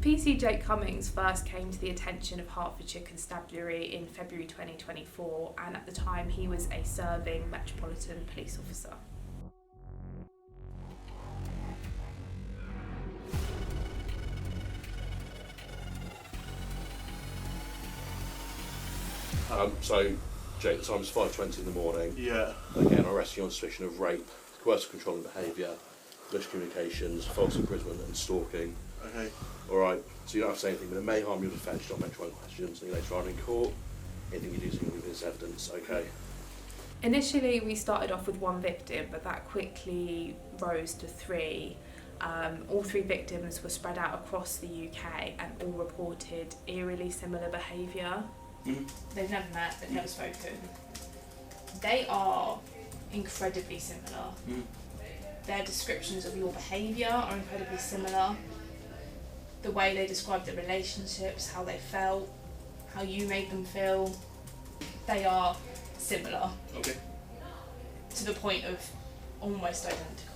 PCJ Cummings first came to the attention of Hertfordshire Constabulary in February 2024, and at the time he was a serving Metropolitan Police officer. So, Jake, the time's 5:20 in the morning. Yeah. Again, I arrest you on suspicion of rape, coercive controlling behaviour, malicious communications, false imprisonment and stalking. Okay. Alright, so you don't have to say anything, but it may harm your defence. You don't make your own questions later on in court. Anything you do is going to be this evidence, okay? Initially we started off with one victim, but that quickly rose to three. All three victims were spread out across the UK and all reported eerily similar behaviour. They've never met, they've never spoken. They are incredibly similar. Their descriptions of your behaviour are incredibly similar. The way they describe their relationships, how they felt, how you made them feel, they are similar. Okay. To the point of almost identical.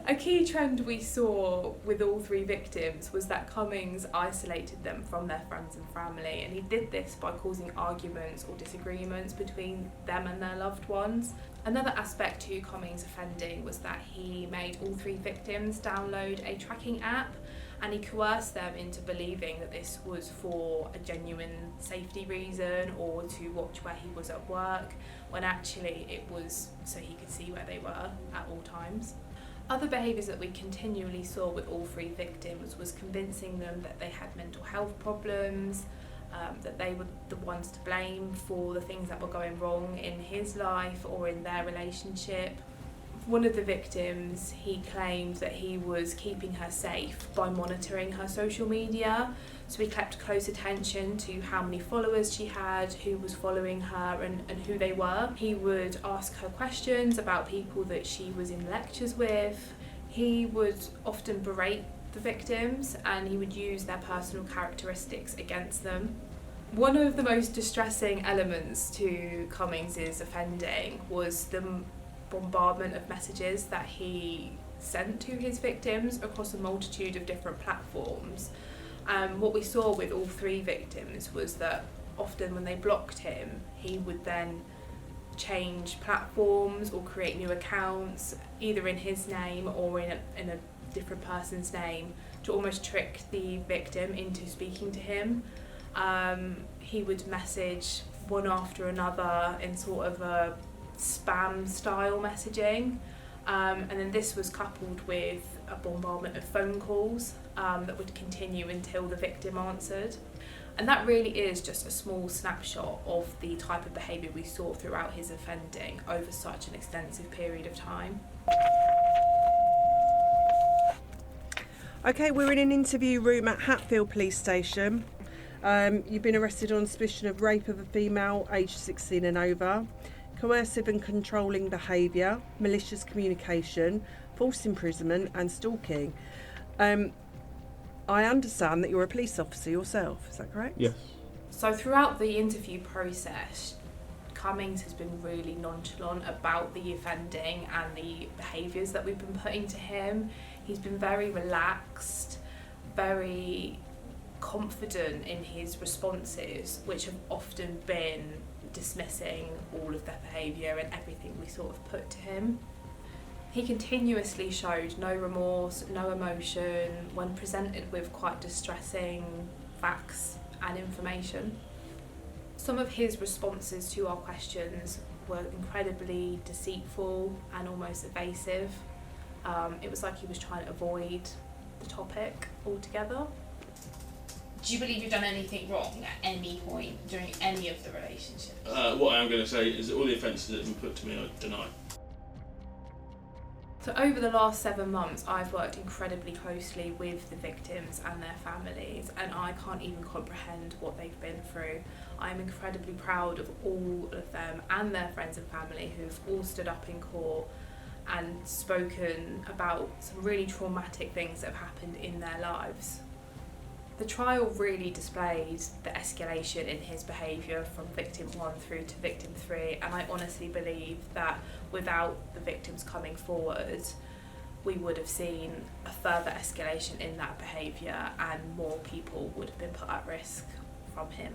A key trend we saw with all three victims was that Cummings isolated them from their friends and family, and he did this by causing arguments or disagreements between them and their loved ones. Another aspect to Cummings' offending was that he made all three victims download a tracking app, and he coerced them into believing that this was for a genuine safety reason or to watch where he was at work, when actually it was so he could see where they were at all times. Other behaviours that we continually saw with all three victims was convincing them that they had mental health problems, that they were the ones to blame for the things that were going wrong in his life or in their relationship. One of the victims, he claimed that he was keeping her safe by monitoring her social media. So he kept close attention to how many followers she had, who was following her and who they were. He would ask her questions about people that she was in lectures with. He would often berate the victims and he would use their personal characteristics against them. One of the most distressing elements to Cummings' offending was the bombardment of messages that he sent to his victims across a multitude of different platforms. What we saw with all three victims was that often when they blocked him, he would then change platforms or create new accounts, either in his name or in a different person's name, to almost trick the victim into speaking to him. He would message one after another in sort of a spam style messaging, and then this was coupled with a bombardment of phone calls that would continue until the victim answered. And that really is just a small snapshot of the type of behaviour we saw throughout his offending over such an extensive period of time. Okay, we're in an interview room at Hatfield Police Station. You've been arrested on suspicion of rape of a female aged 16 and over, coercive and controlling behaviour, malicious communication, false imprisonment and stalking. I understand that you're a police officer yourself, is that correct? Yes. So throughout the interview process, Cummings has been really nonchalant about the offending and the behaviours that we've been putting to him. He's been very relaxed, very confident in his responses, which have often been dismissing all of their behaviour and everything we sort of put to him. He continuously showed no remorse, no emotion when presented with quite distressing facts and information. Some of his responses to our questions were incredibly deceitful and almost evasive. It was like he was trying to avoid the topic altogether. Do you believe you've done anything wrong at any point during any of the relationships? What I am going to say is that all the offences that have been put to me, I deny. So over the last 7 months, I've worked incredibly closely with the victims and their families, and I can't even comprehend what they've been through. I'm incredibly proud of all of them and their friends and family who've all stood up in court and spoken about some really traumatic things that have happened in their lives. The trial really displayed the escalation in his behaviour from victim 1 through to victim 3, and I honestly believe that without the victims coming forward, we would have seen a further escalation in that behaviour and more people would have been put at risk from him.